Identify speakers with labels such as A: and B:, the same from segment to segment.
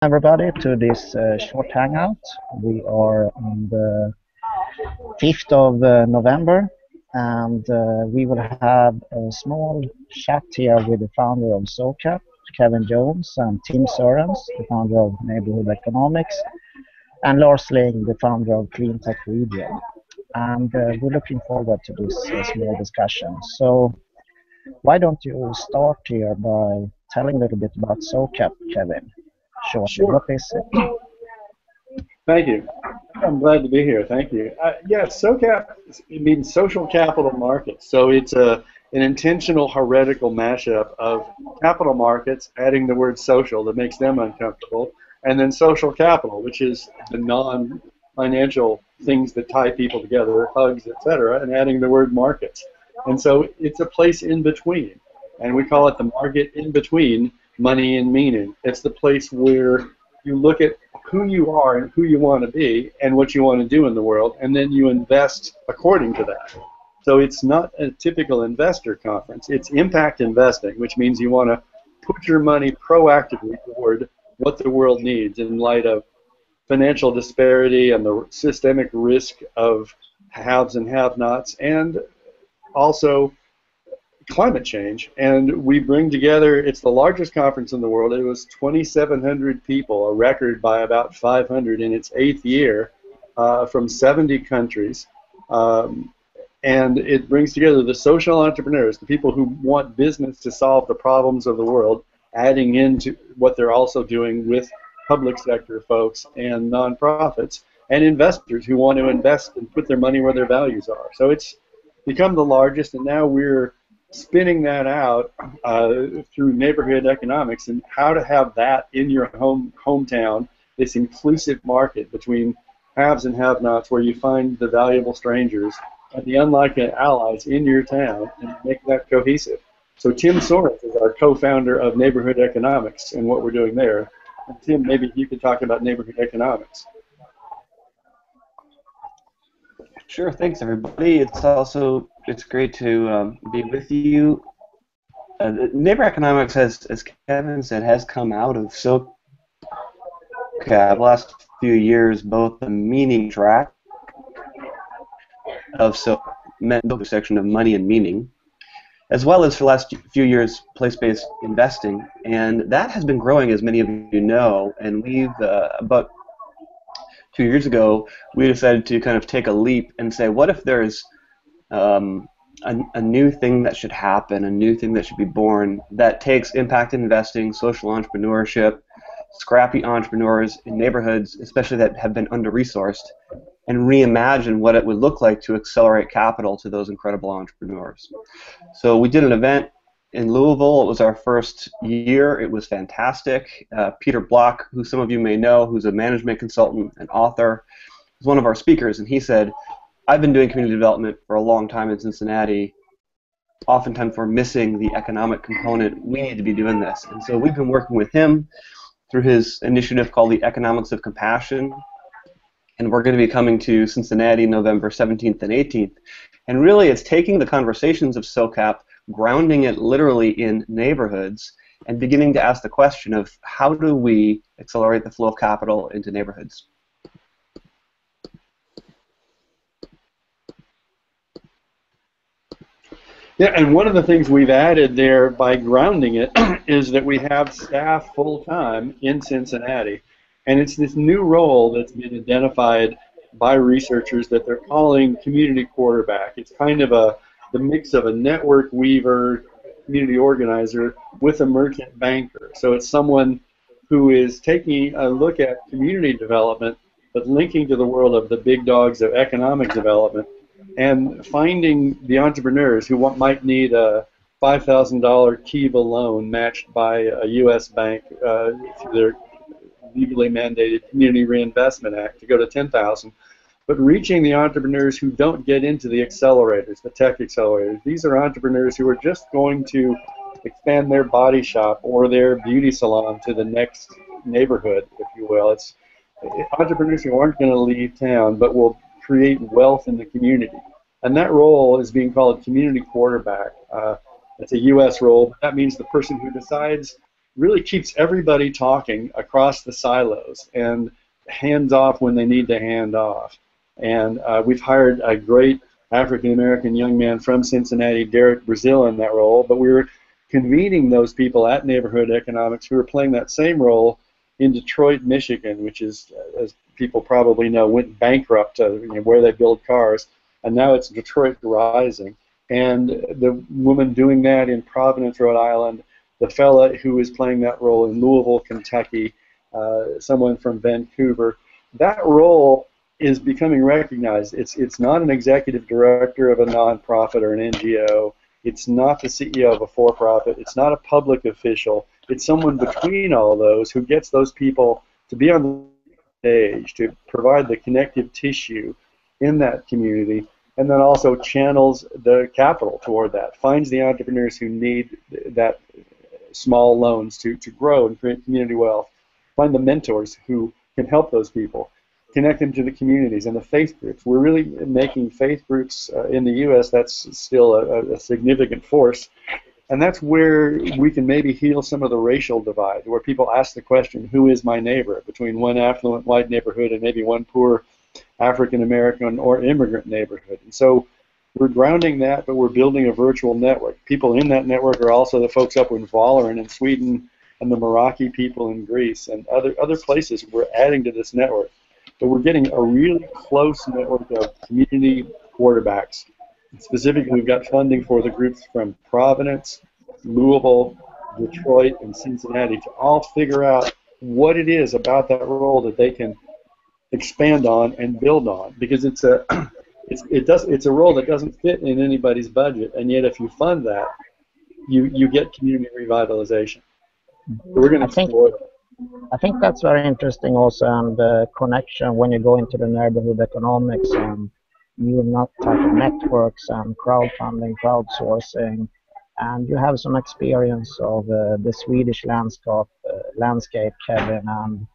A: Everybody to this short hangout. We are on the 5th of November, and we will have a small chat here with the founder of SoCap, Kevin Jones, and Tim Sørens, the founder of Neighborhood Economics, and Lars Ling, the founder of Clean Tech Region. And we're looking forward to this small discussion. So why don't you start here by telling a little bit about SoCap, Kevin, shortly. What
B: Sure.
A: is it?
B: Thank you. I'm glad to be here. Thank you. Yeah, SoCap, it means social capital markets. So it's an intentional heretical mashup of capital markets, adding the word social that makes them uncomfortable, and then social capital, which is the non-financial things that tie people together, hugs, etc., and adding the word markets. And so it's a place in between. And we call it the market in between money and meaning. It's the place where you look at who you are and who you want to be and what you want to do in the world, and then you invest according to that. So it's not a typical investor conference. It's impact investing, which means you want to put your money proactively toward what the world needs in light of financial disparity and the systemic risk of haves and have-nots, and also climate change. And we bring together, it's the largest conference in the world. It was 2,700 people, a record by about 500 in its 8th year, from 70 countries. And it brings together the social entrepreneurs, the people who want business to solve the problems of the world, adding into what they're also doing with public sector folks and nonprofits, and investors who want to invest and put their money where their values are. So it's become the largest, and now we're spinning that out through neighborhood economics and how to have that in your hometown, this inclusive market between haves and have-nots, where you find the valuable strangers and the unlikely allies in your town and make that cohesive. So Tim Sørens is our co-founder of Neighborhood Economics and what we're doing there. And Tim, maybe you could talk about neighborhood economics.
C: Sure, thanks everybody. It's great to be with you. Neighbor economics has, as Kevin said, has come out of SoCap the last few years, both the meaning track of the section of money and meaning, as well as for the last few years place-based investing, and that has been growing, as many of you know. And we've about 2 years ago, we decided to kind of take a leap and say, what if there's a new thing that should happen, a new thing that should be born that takes impact investing, social entrepreneurship, scrappy entrepreneurs in neighborhoods, especially that have been under-resourced, and reimagine what it would look like to accelerate capital to those incredible entrepreneurs. So we did an event in Louisville. It was our first year. It was fantastic. Peter Block, who some of you may know, who's a management consultant and author, was one of our speakers, and he said, I've been doing community development for a long time in Cincinnati. Oftentimes we're missing the economic component. We need to be doing this. And so we've been working with him through his initiative called the Economics of Compassion, and we're going to be coming to Cincinnati November 17th and 18th. And really it's taking the conversations of SoCap, grounding it literally in neighborhoods, and beginning to ask the question of how do we accelerate the flow of capital into neighborhoods.
B: Yeah, and one of the things we've added there by grounding it is that we have staff full-time in Cincinnati. And it's this new role that's been identified by researchers that they're calling community quarterback. It's kind of the mix of a network weaver, community organizer, with a merchant banker. So it's someone who is taking a look at community development, but linking to the world of the big dogs of economic development, and finding the entrepreneurs who might need a $5,000 Kiva loan matched by a U.S. bank through their legally mandated Community Reinvestment Act to go to 10,000, but reaching the entrepreneurs who don't get into the accelerators, the tech accelerators. These are entrepreneurs who are just going to expand their body shop or their beauty salon to the next neighborhood, if you will. It's entrepreneurs who aren't going to leave town, but will create wealth in the community. And that role is being called community quarterback. It's a U.S. role, but that means the person who decides really keeps everybody talking across the silos and hands off when they need to hand off. And we've hired a great African American young man from Cincinnati, Derek Brazil, in that role, but we were convening those people at Neighborhood Economics who are playing that same role in Detroit, Michigan, which is, as people probably know, went bankrupt, where they build cars, and now it's Detroit Rising. And the woman doing that in Providence, Rhode Island, the fella who is playing that role in Louisville, Kentucky, someone from Vancouver, that role is becoming recognized. It's not an executive director of a nonprofit or an NGO. It's not the CEO of a for-profit. It's not a public official. It's someone between all those who gets those people to be on the stage, to provide the connective tissue in that community, and then also channels the capital toward that, finds the entrepreneurs who need that small loans to grow and create community wealth, find the mentors who can help those people, connect them to the communities and the faith groups. We're really making faith groups in the U.S., that's still a significant force, and that's where we can maybe heal some of the racial divide, where people ask the question, who is my neighbor, between one affluent white neighborhood and maybe one poor African American or immigrant neighborhood. And so we're grounding that, but we're building a virtual network. People in that network are also the folks up in Valeren in Sweden and the Meraki people in Greece and other places. We're adding to this network. But we're getting a really close network of community quarterbacks. Specifically, we've got funding for the groups from Providence, Louisville, Detroit, and Cincinnati to all figure out what it is about that role that they can expand on and build on, because it's a role that doesn't fit in anybody's budget, and yet if you fund that, you get community revitalization. We're going to explore that.
A: I think that's very interesting also, and the connection when you go into the neighborhood economics and you not type of networks and crowdfunding, crowdsourcing, and you have some experience of the Swedish landscape, Kevin. And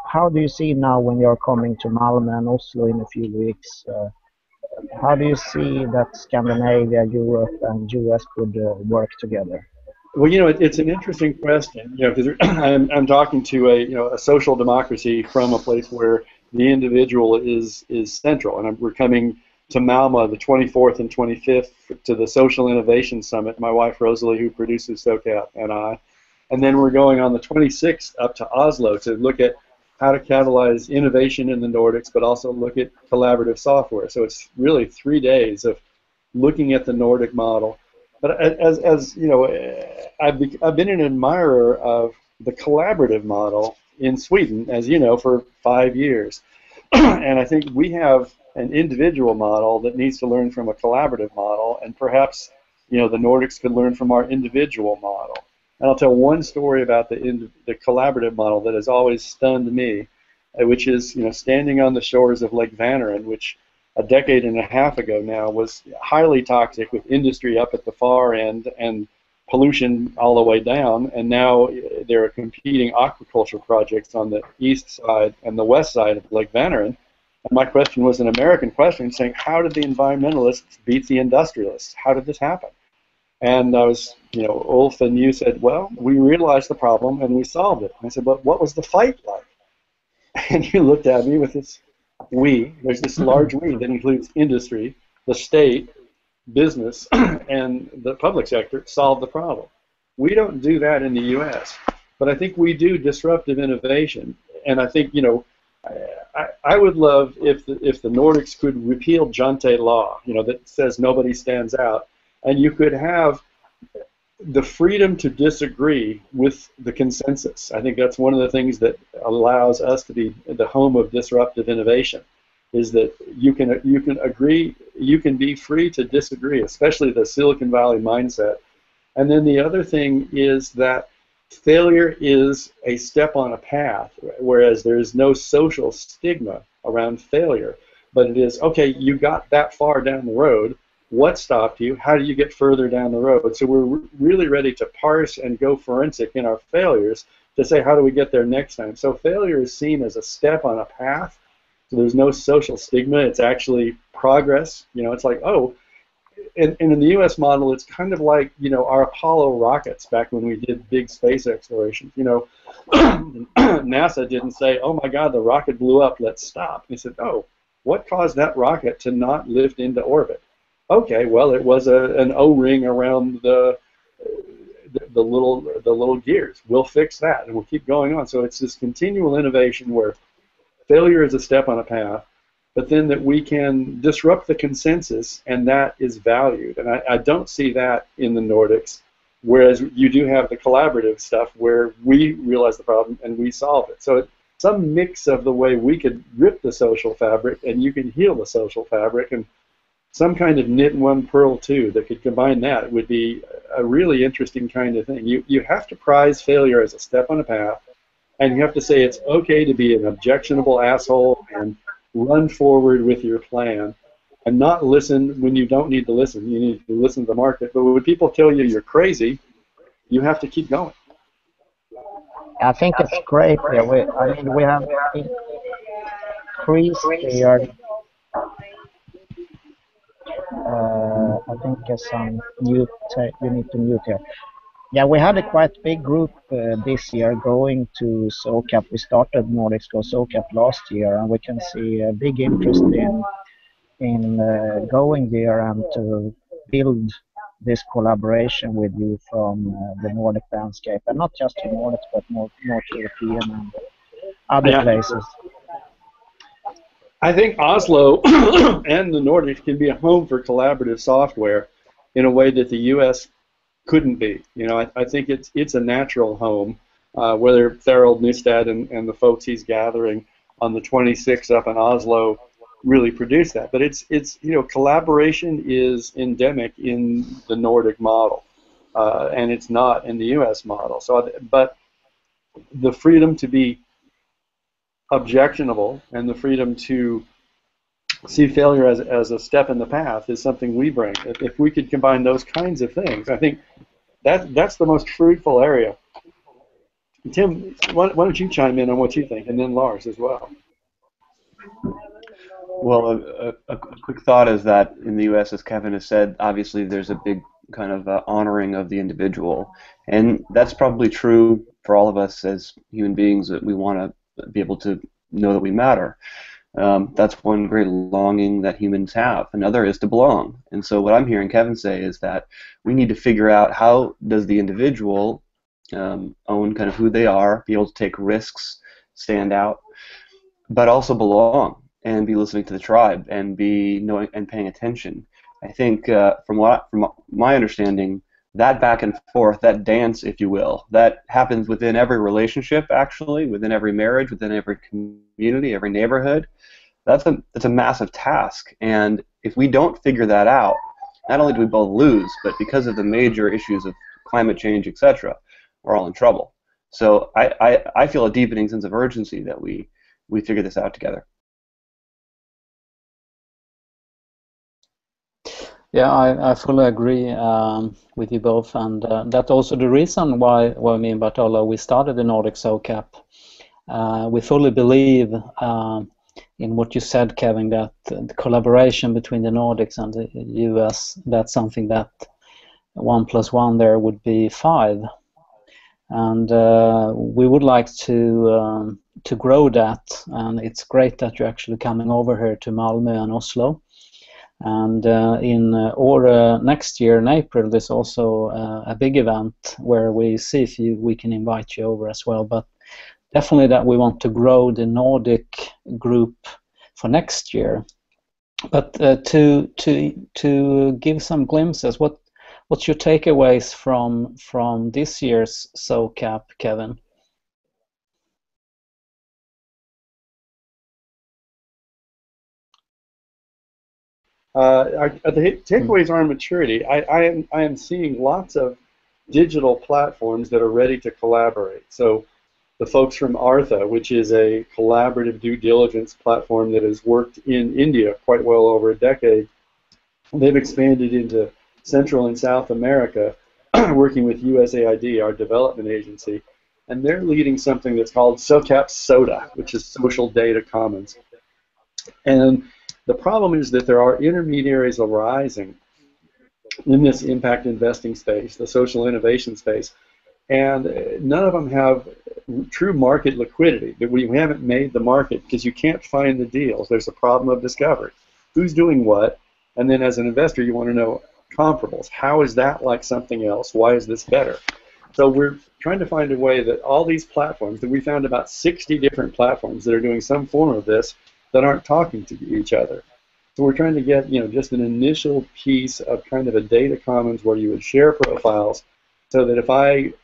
A: how do you see now when you're coming to Malmö and Oslo in a few weeks? How do you see that Scandinavia, Europe, and US could work together?
B: Well, it's an interesting question, because I'm talking to a social democracy from a place where the individual is central, and we're coming to Malmö the 24th and 25th to the Social Innovation Summit. My wife Rosalie, who produces SoCap, and I, and then we're going on the 26th up to Oslo to look at how to catalyze innovation in the Nordics, but also look at collaborative software. So it's really 3 days of looking at the Nordic model. But as you know, I've been an admirer of the collaborative model in Sweden, as you know, for 5 years. And I think we have an individual model that needs to learn from a collaborative model, and perhaps the Nordics could learn from our individual model. And I'll tell one story about the collaborative model that has always stunned me, which is standing on the shores of Lake Vänern, which a decade and a half ago now was highly toxic, with industry up at the far end and pollution all the way down, and now there are competing aquaculture projects on the east side and the west side of Lake Vänern. And my question was an American question, saying, how did the environmentalists beat the industrialists? How did this happen? And I was, Ulf and you said, well, we realized the problem and we solved it. And I said, but what was the fight like? And you looked at me with this there's this large we that includes industry, the state, business, and the public sector solve the problem. We don't do that in the U.S., but I think we do disruptive innovation. And I think, I would love if the Nordics could repeal Jante law, that says nobody stands out, and you could have the freedom to disagree with the consensus. I think that's one of the things that allows us to be the home of disruptive innovation, is that you can agree, you can be free to disagree, especially the Silicon Valley mindset. And then the other thing is that failure is a step on a path, whereas there is no social stigma around failure. But it is, okay, you got that far down the road. What stopped you? How do you get further down the road? So we're really ready to parse and go forensic in our failures to say, how do we get there next time? So failure is seen as a step on a path. So there's no social stigma. It's actually progress. It's like, oh, and in the U.S. model, it's kind of like, you know, our Apollo rockets back when we did big space explorations. You know, NASA didn't say, "Oh my God, the rocket blew up. Let's stop." They said, "Oh, what caused that rocket to not lift into orbit?" Okay, well, it was an O-ring around the little gears. We'll fix that, and we'll keep going on. So it's this continual innovation where failure is a step on a path, but then that we can disrupt the consensus, and that is valued. And I don't see that in the Nordics, whereas you do have the collaborative stuff where we realize the problem and we solve it. So it's some mix of the way we could rip the social fabric and you can heal the social fabric, and some kind of knit one pearl two that could combine that would be a really interesting kind of thing. You have to prize failure as a step on a path, and you have to say it's okay to be an objectionable asshole and run forward with your plan and not listen when you don't need to listen. You need to listen to the market. But when people tell you you're crazy, you have to keep going.
A: I think it's great. Yeah, I mean, we have increased the. I think some mute. You need to mute here. Yeah, we had a quite big group this year going to SOCAP. We started Nordics Go SOCAP last year, and we can see a big interest in going there and to build this collaboration with you from the Nordic landscape, and not just to Nordics, but more European and other places.
B: I think Oslo and the Nordics can be a home for collaborative software in a way that the U.S. couldn't be. You know, I think it's a natural home. Whether Thorold Nystad and the folks he's gathering on the 26th up in Oslo really produce that. But it's you know, collaboration is endemic in the Nordic model, and it's not in the U.S. model. So, but the freedom to be objectionable and the freedom to see failure as a step in the path is something we bring. If we could combine those kinds of things, I think that's the most fruitful area. Tim, why don't you chime in on what you think, and then Lars as well.
C: Well, a quick thought is that in the U.S., as Kevin has said, obviously there's a big kind of honoring of the individual, and that's probably true for all of us as human beings, that we want to be able to know that we matter. That's one great longing that humans have. Another is to belong. And so what I'm hearing Kevin say is that we need to figure out, how does the individual own kind of who they are, be able to take risks, stand out, but also belong and be listening to the tribe and be knowing and paying attention. I think from my understanding, that back and forth, that dance, if you will, that happens within every relationship, actually, within every marriage, within every community, every neighborhood. That's a massive task. And if we don't figure that out, not only do we both lose, but because of the major issues of climate change, etc., we're all in trouble. So I feel a deepening sense of urgency that we figure this out together.
D: Yeah, I fully agree with you both, and that's also the reason why me and Bert-Ola, we started the Nordic SOCAP. We fully believe in what you said, Kevin, that the collaboration between the Nordics and the US, that's something that 1 + 1 there would be 5. And we would like to grow that, and it's great that you're actually coming over here to Malmö and Oslo. And next year in April, there's also a big event where we see if we can invite you over as well. But definitely that we want to grow the Nordic group for next year. But to give some glimpses, what's your takeaways from this year's SOCAP, Kevin?
B: The takeaways are on maturity. I am seeing lots of digital platforms that are ready to collaborate. So the folks from Artha, which is a collaborative due diligence platform that has worked in India quite well over a decade, they've expanded into Central and South America, working with USAID, our development agency, and they're leading something that's called SOCAP SODA, which is Social Data Commons. And the problem is that there are intermediaries arising in this impact investing space, the social innovation space, and none of them have true market liquidity. We haven't made the market because you can't find the deals. There's a problem of discovery. Who's doing what? And then as an investor, you want to know comparables. How is that like something else? Why is this better? So we're trying to find a way that all these platforms, that we found about 60 different platforms that are doing some form of this that aren't talking to each other. So we're trying to get, just an initial piece of kind of a data commons where you would share profiles so that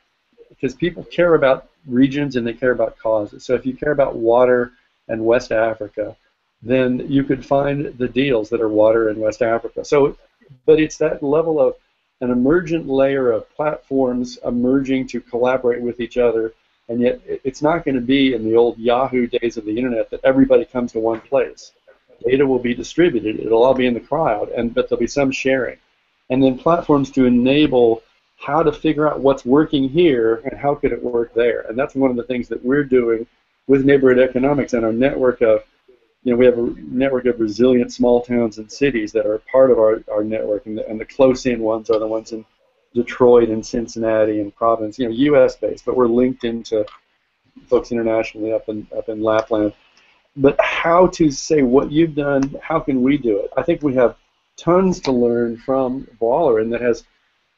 B: because people care about regions and they care about causes. So if you care about water and West Africa, then you could find the deals that are water in West Africa. So, but it's that level of an emergent layer of platforms emerging to collaborate with each other, and yet it's not going to be in the old Yahoo days of the internet that everybody comes to one place. Data will be distributed. It'll all be in the cloud, but there'll be some sharing. And then platforms to enable how to figure out what's working here and how could it work there. And that's one of the things that we're doing with neighborhood economics and our network of, we have a network of resilient small towns and cities that are part of our network, and the close-in ones are the ones in Detroit and Cincinnati and Providence, U.S.-based, but we're linked into folks internationally up in Lapland. But how to say what you've done, how can we do it? I think we have tons to learn from Bert-Ola, and that has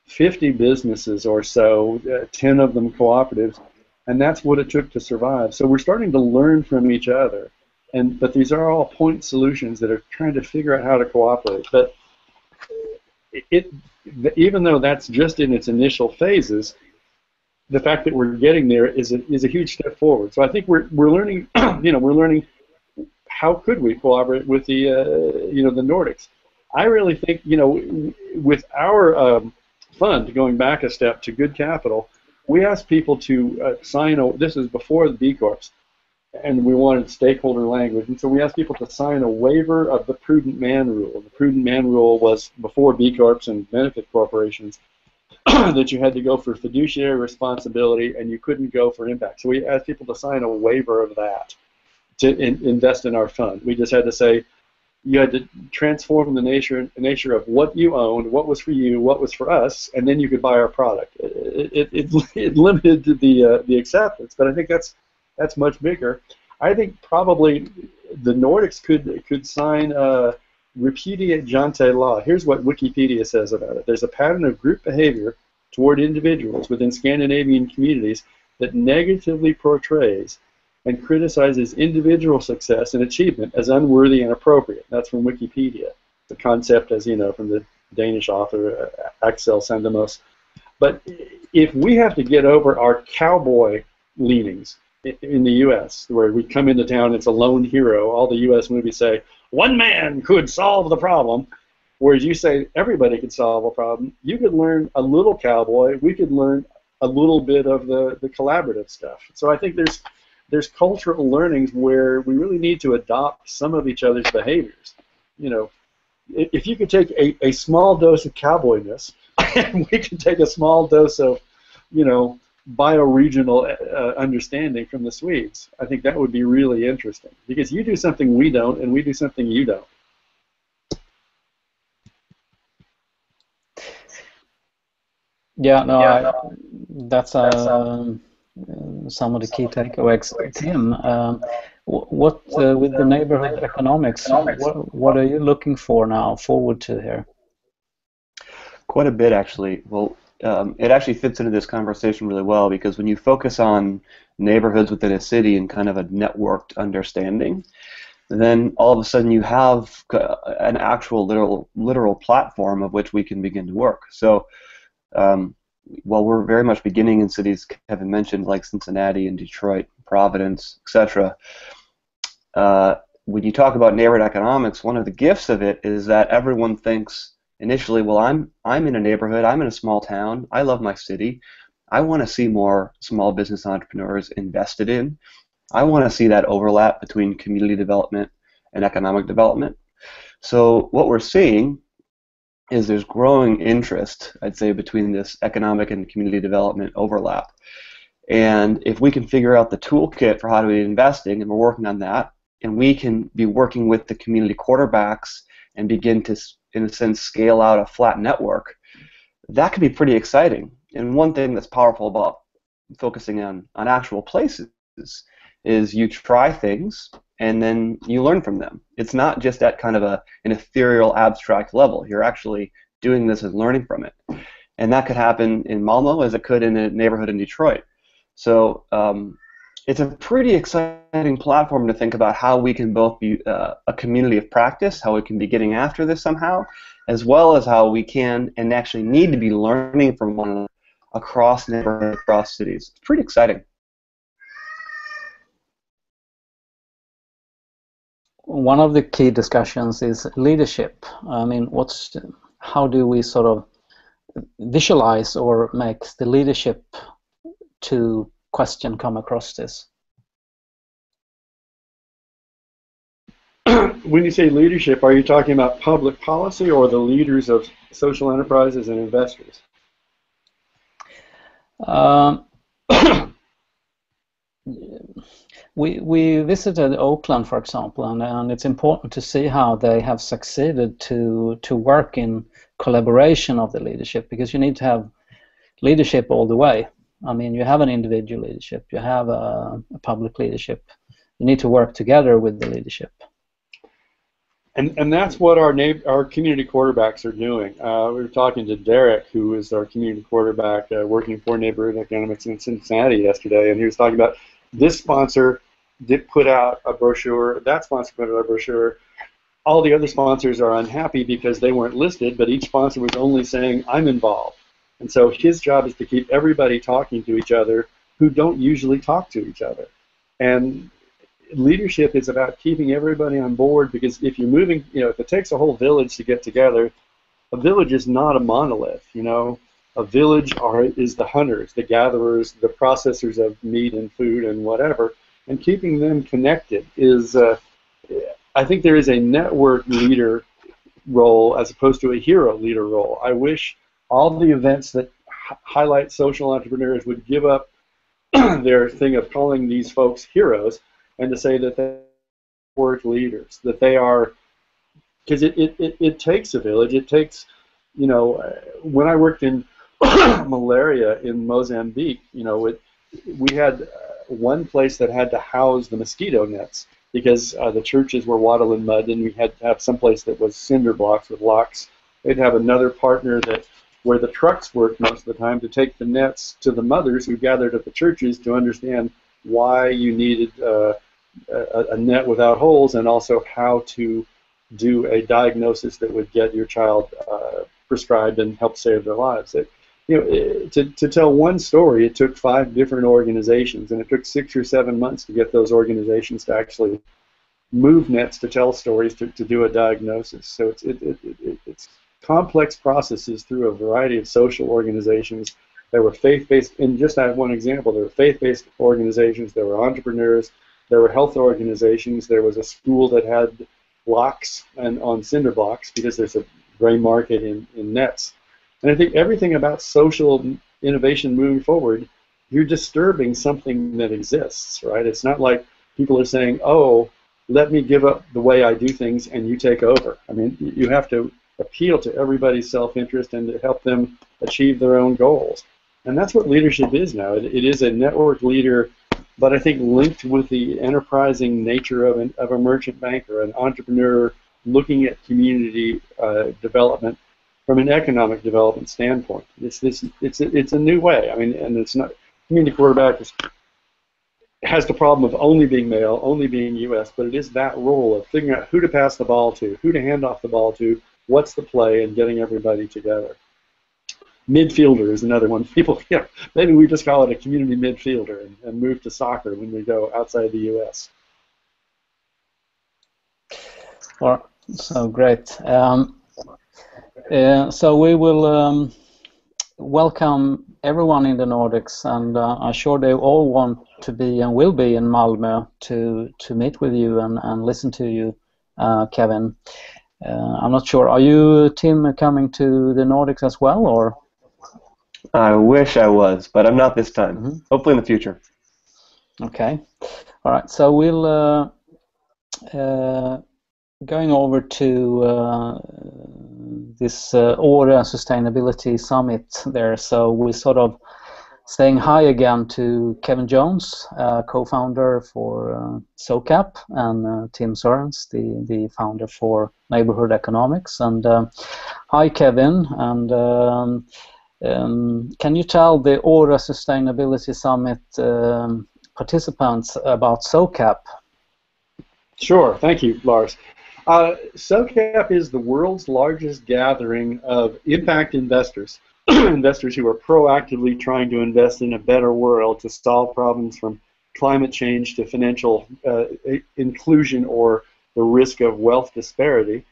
B: 50 businesses or so, 10 of them cooperatives, and that's what it took to survive. So we're starting to learn from each other, but these are all point solutions that are trying to figure out how to cooperate. But even though that's just in its initial phases, the fact that we're getting there is a huge step forward. So I think we're learning, we're learning how could we collaborate with the the Nordics. I really think with our fund, going back a step to Good Capital, we asked people to sign this is before the B Corps, and we wanted stakeholder language, and so we asked people to sign a waiver of the prudent man rule. The prudent man rule was before B Corps and benefit corporations, that you had to go for fiduciary responsibility and you couldn't go for impact. So we asked people to sign a waiver of that to invest in our fund. We just had to say you had to transform the nature of what you owned, what was for you, what was for us, and then you could buy our product. It limited the acceptance, but I think that's much bigger. I think probably the Nordics could sign repudiate gente law. Here's what Wikipedia says about it. There's a pattern of group behavior toward individuals within Scandinavian communities that negatively portrays and criticizes individual success and achievement as unworthy and appropriate. That's from Wikipedia. The concept, as from the Danish author Axel Sandemos. But if we have to get over our cowboy leanings in the U.S., where we come into town, it's a lone hero, all the U.S. movies say, one man could solve the problem, whereas you say everybody could solve a problem, you could learn a little cowboy, we could learn a little bit of the collaborative stuff. So I think there's cultural learnings where we really need to adopt some of each other's behaviors. If you could take a small dose of cowboyness, and we could take a small dose of, bioregional understanding from the Swedes, I think that would be really interesting, because you do something we don't, and we do something you don't.
D: Yeah, no, that's some of the key takeaways. Tim, what with the neighborhood economics, what are you looking for now, forward to here?
C: Quite a bit, actually. Well, it actually fits into this conversation really well, because when you focus on neighborhoods within a city and kind of a networked understanding, then all of a sudden you have an actual literal platform of which we can begin to work. So while we're very much beginning in cities Kevin mentioned, like Cincinnati and Detroit, Providence, etc., when you talk about neighborhood economics, one of the gifts of it is that everyone thinks initially, well, I'm in a neighborhood, I'm in a small town, I love my city, I want to see more small business entrepreneurs invested in, I want to see that overlap between community development and economic development. So what we're seeing is there's growing interest, I'd say, between this economic and community development overlap. And if we can figure out the toolkit for how to be investing, and we're working on that, and we can be working with the community quarterbacks and begin to, in a sense, scale out a flat network, that can be pretty exciting. And one thing that's powerful about focusing on actual places is you try things and then you learn from them. It's not just at kind of an ethereal, abstract level. You're actually doing this and learning from it. And that could happen in Malmo as it could in a neighborhood in Detroit. So it's a pretty exciting platform to think about how we can both be a community of practice, how we can be getting after this somehow, as well as how we can and actually need to be learning from one another across neighborhoods, across cities. It's pretty exciting.
D: One of the key discussions is leadership. I mean, how do we sort of visualize or make the leadership to question come across this?
B: When you say leadership, are you talking about public policy or the leaders of social enterprises and investors?
D: We visited Oakland, for example, and it's important to see how they have succeeded to work in collaboration of the leadership, because you need to have leadership all the way. I mean, you have an individual leadership, you have a public leadership. You need to work together with the leadership.
B: And that's what our community quarterbacks are doing. We were talking to Derek, who is our community quarterback working for Neighborhood Economics in Cincinnati yesterday, and he was talking about this sponsor did put out a brochure, that sponsor put out a brochure. All the other sponsors are unhappy because they weren't listed, but each sponsor was only saying, I'm involved. And so his job is to keep everybody talking to each other who don't usually talk to each other. And leadership is about keeping everybody on board, because if you're moving, if it takes a whole village to get together, a village is not a monolith, A village is the hunters, the gatherers, the processors of meat and food and whatever, and keeping them connected is, I think there is a network leader role as opposed to a hero leader role. I wish all the events that highlight social entrepreneurs would give up their thing of calling these folks heroes and to say that they're network leaders, that they are, because it takes a village. It takes, when I worked in malaria in Mozambique, we had one place that had to house the mosquito nets because the churches were wattled in mud, and we had to have some place that was cinder blocks with locks. They'd have another partner where the trucks worked most of the time to take the nets to the mothers who gathered at the churches to understand why you needed a net without holes, and also how to do a diagnosis that would get your child prescribed and help save their lives. To tell one story, it took 5 different organizations, and it took 6 or 7 months to get those organizations to actually move nets to tell stories to do a diagnosis. So it's complex processes through a variety of social organizations. There were faith-based, and just to have one example, there were faith-based organizations, there were entrepreneurs, there were health organizations, there was a school that had blocks and on cinder blocks because there's a gray market in nets. And I think everything about social innovation moving forward, you're disturbing something that exists, right? It's not like people are saying, oh, let me give up the way I do things and you take over. I mean, you have to appeal to everybody's self-interest and to help them achieve their own goals. And that's what leadership is now. It is a network leader, but I think linked with the enterprising nature of a merchant banker, an entrepreneur looking at community development from an economic development standpoint. It's a new way. I mean, and it's not, community quarterback has the problem of only being male, only being U.S., but it is that role of figuring out who to pass the ball to, who to hand off the ball to, what's the play, and getting everybody together. Midfielder is another one. People, maybe we just call it a community midfielder and move to soccer when we go outside the U.S.
D: Well, so great. So we will welcome everyone in the Nordics, and I'm sure they all want to be and will be in Malmö to meet with you and listen to you, Kevin. I'm not sure. Are you, Tim, coming to the Nordics as well, or?
C: I wish I was, but I'm not this time.
D: Mm-hmm.
C: Hopefully in the future.
D: Okay. All right. So we'll going over to this Åre Sustainability Summit there, so we sort of saying hi again to Kevin Jones, co-founder for SOCAP, and Tim Sorens, the founder for Neighborhood Economics. And hi, Kevin. And can you tell the Åre Sustainability Summit participants about SOCAP?
B: Sure. Thank you, Lars. SOCAP is the world's largest gathering of impact investors, investors who are proactively trying to invest in a better world to solve problems from climate change to financial inclusion or the risk of wealth disparity,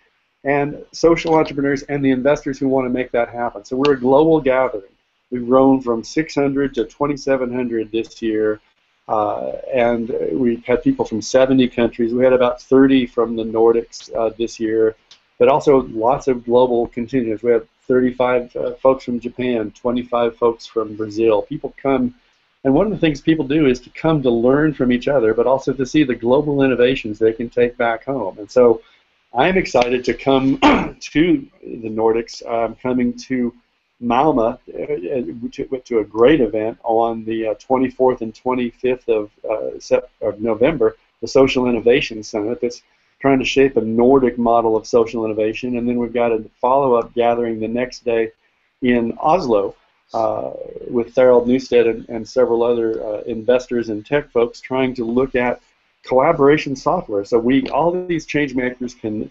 B: and social entrepreneurs and the investors who want to make that happen. So we're a global gathering. We've grown from 600 to 2,700 this year. And we've had people from 70 countries. We had about 30 from the Nordics this year, but also lots of global contingents. We have 35 folks from Japan, 25 folks from Brazil. People come, and one of the things people do is to come to learn from each other, but also to see the global innovations they can take back home. And so I'm excited to come to the Nordics. I'm coming to Malmö to a great event on the 24th and 25th of November, the Social Innovation Summit that's trying to shape a Nordic model of social innovation. And then we've got a follow-up gathering the next day in Oslo with Thorold Newstead and several other investors and tech folks trying to look at collaboration software. So all of these change makers can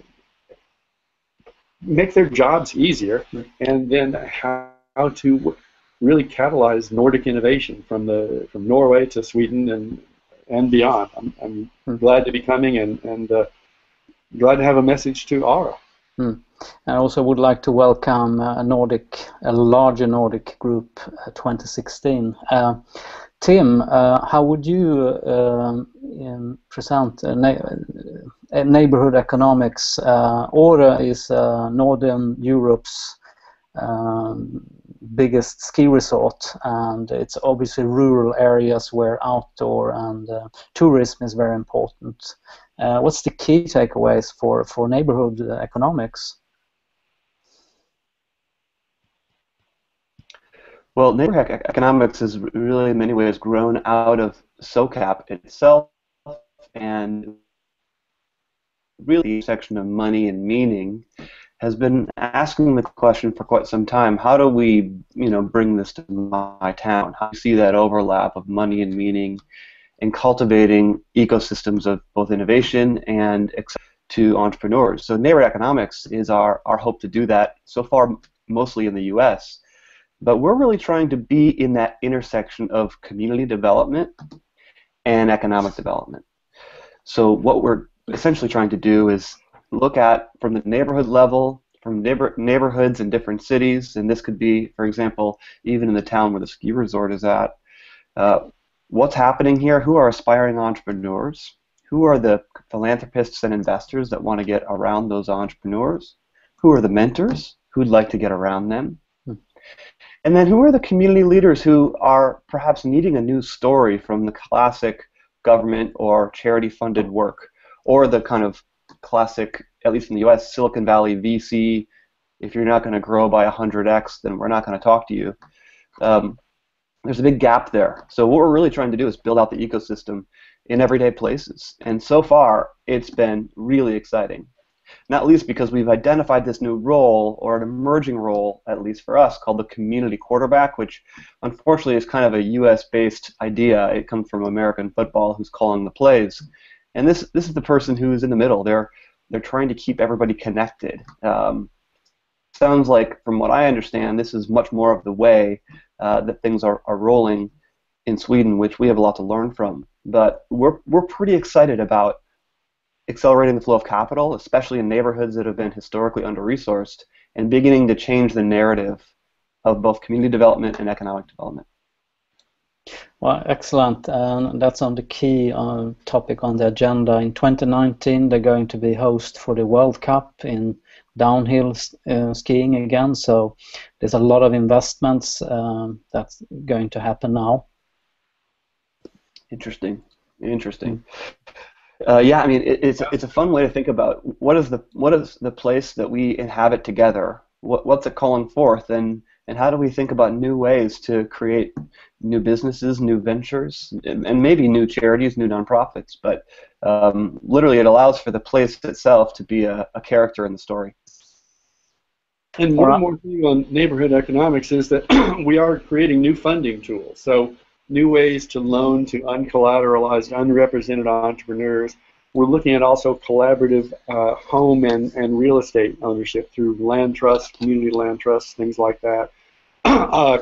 B: make their jobs easier, and then how to really catalyze Nordic innovation from Norway to Sweden and beyond. I'm glad to be coming and glad to have a message to Ara.
D: I also would like to welcome a larger Nordic group 2016. Tim, how would you present neighborhood economics? Åre is Northern Europe's biggest ski resort, and it's obviously rural areas where outdoor and tourism is very important. What's the key takeaways for neighborhood economics?
C: Well, neighborhood economics has really in many ways grown out of SOCAP itself, and really the section of money and meaning has been asking the question for quite some time: how do we, bring this to my town? How do you see that overlap of money and meaning in cultivating ecosystems of both innovation and to entrepreneurs? So neighborhood economics is our hope to do that, so far mostly in the US. But we're really trying to be in that intersection of community development and economic development. So what we're essentially trying to do is look at, from the neighborhood level, from neighborhoods in different cities, and this could be, for example, even in the town where the ski resort is at, what's happening here, who are aspiring entrepreneurs, who are the philanthropists and investors that want to get around those entrepreneurs, who are the mentors who'd like to get around them, and then who are the community leaders who are perhaps needing a new story from the classic government or charity-funded work, or the kind of classic, at least in the US, Silicon Valley VC, if you're not going to grow by 100x, then we're not going to talk to you. There's a big gap there. So what we're really trying to do is build out the ecosystem in everyday places. And so far, it's been really exciting. Not least because we've identified this new role, or an emerging role, at least for us, called the community quarterback, which unfortunately is kind of a US-based idea. It comes from American football, who's calling the plays. And this is the person who's in the middle. They're trying to keep everybody connected. Sounds like, from what I understand, this is much more of the way that things are rolling in Sweden, which we have a lot to learn from. But we're pretty excited about accelerating the flow of capital, especially in neighborhoods that have been historically under-resourced, and beginning to change the narrative of both community development and economic development.
D: Well, excellent. That's on the key topic on the agenda. In 2019, they're going to be host for the World Cup in downhill skiing again. So there's a lot of investments that's going to happen now.
C: Interesting. Yeah, I mean, it's a fun way to think about what is the place that we inhabit together. What's it calling forth, and how do we think about new ways to create new businesses, new ventures, and maybe new charities, new nonprofits. But literally, it allows for the place itself to be a character in the story.
B: And one more thing on neighborhood economics is that we are creating new funding tools. So new ways to loan to uncollateralized, unrepresented entrepreneurs. We're looking at also collaborative home and real estate ownership through land trusts, community land trusts, things like that.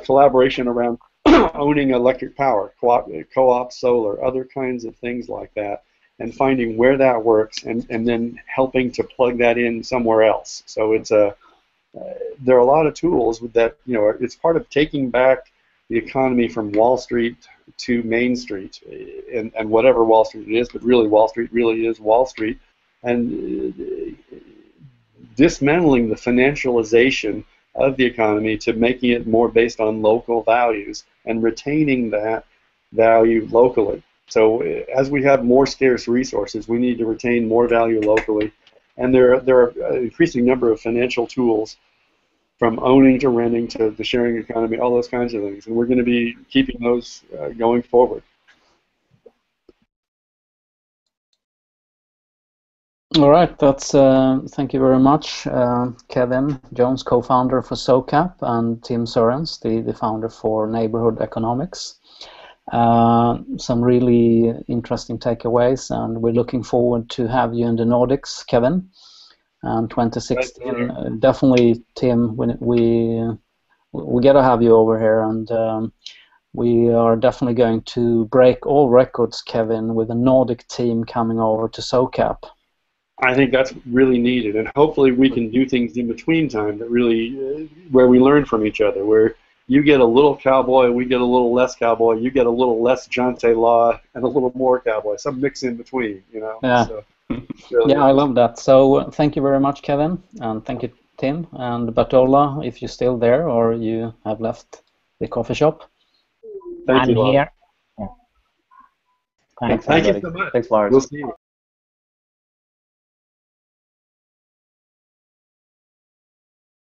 B: Collaboration around owning electric power, co-op solar, other kinds of things like that, and finding where that works and then helping to plug that in somewhere else. So it's there are a lot of tools that, it's part of taking back the economy from Wall Street to Main Street, and whatever Wall Street is, but really Wall Street really is Wall Street, and dismantling the financialization of the economy to making it more based on local values and retaining that value locally. So as we have more scarce resources, we need to retain more value locally. And there are an increasing number of financial tools, from owning to renting to the sharing economy, all those kinds of things. And we're going to be keeping those going forward.
D: All right, that's thank you very much, Kevin Jones, co-founder for SOCAP, and Tim Sorens, the founder for Neighborhood Economics. Some really interesting takeaways, and we're looking forward to have you in the Nordics, Kevin. And 2016, definitely, Tim. We got to have you over here, and we are definitely going to break all records, Kevin, with a Nordic team coming over to SOCAP.
B: I think that's really needed, and hopefully we can do things in between time that really, where we learn from each other, where you get a little cowboy, we get a little less cowboy, you get a little less Jonte Law, and a little more cowboy, some mix in between,
D: Yeah.
B: So, really
D: yeah, I love that. So thank you very much, Kevin, and thank you, Tim, and Bert-Ola, if you're still there or you have left the coffee shop.
B: Thank you,
A: I'm here.
C: Thanks,
B: Thank you
C: everybody.
B: so much.
C: Thanks, Lars.
B: We'll see you.